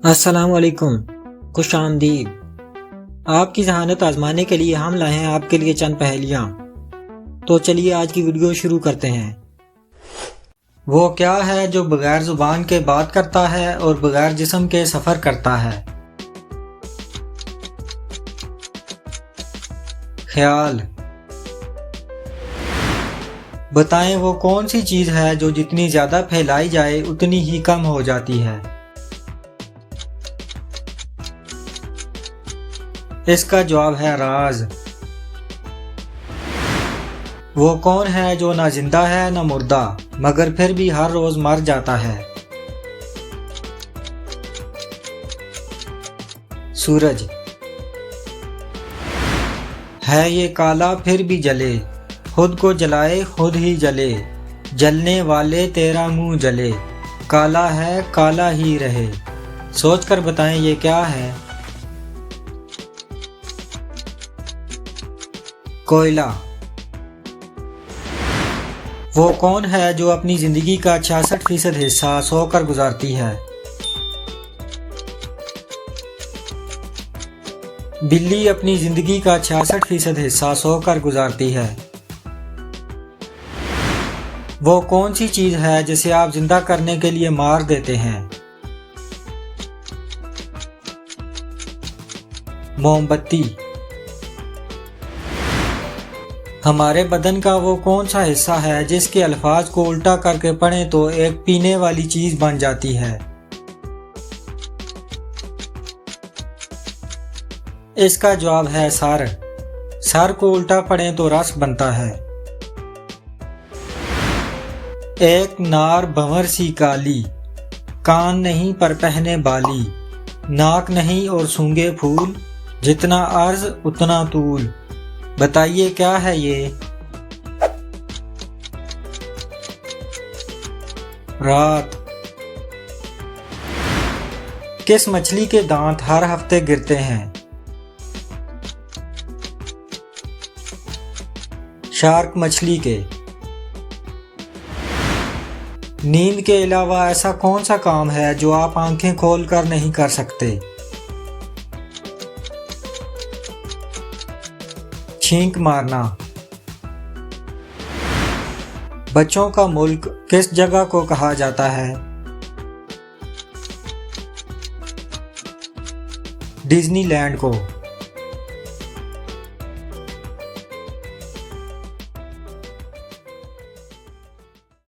अस्सलाम वालेकुम, खुश आमदीद। आपकी जहानत आजमाने के लिए हम लाए हैं आपके लिए चंद पहेलियाँ। तो चलिए आज की वीडियो शुरू करते हैं। वो क्या है जो बगैर जुबान के बात करता है और बगैर जिस्म के सफ़र करता है? ख्याल। बताएं वो कौन सी चीज़ है जो जितनी ज़्यादा फैलाई जाए उतनी ही कम हो जाती है? इसका जवाब है राज। वो कौन है जो ना जिंदा है ना मुर्दा मगर फिर भी हर रोज मर जाता है? सूरज। है ये काला फिर भी जले, खुद को जलाए खुद ही जले, जलने वाले तेरा मुंह जले, काला है काला ही रहे। सोचकर बताएं ये क्या है? कोयला। वो कौन है जो अपनी जिंदगी का 66% हिस्सा सोकर गुजारती है? बिल्ली अपनी जिंदगी का 66% हिस्सा सोकर गुजारती है। वो कौन सी चीज है जिसे आप जिंदा करने के लिए मार देते हैं? मोमबत्ती। हमारे बदन का वो कौन सा हिस्सा है जिसके अल्फाज को उल्टा करके पढ़ें तो एक पीने वाली चीज बन जाती है? इसका जवाब है सर। सर को उल्टा पढ़ें तो रस बनता है। एक नार भंवर सी काली, कान नहीं पर पहने बाली, नाक नहीं और सूंघे फूल, जितना अर्ज उतना तूल। बताइए क्या है ये? रात। किस मछली के दांत हर हफ्ते गिरते हैं? शार्क मछली के। नींद के अलावा ऐसा कौन सा काम है जो आप आंखें खोलकर नहीं कर सकते? छींक मारना। बच्चों का मुल्क किस जगह को कहा जाता है? डिज्नीलैंड को।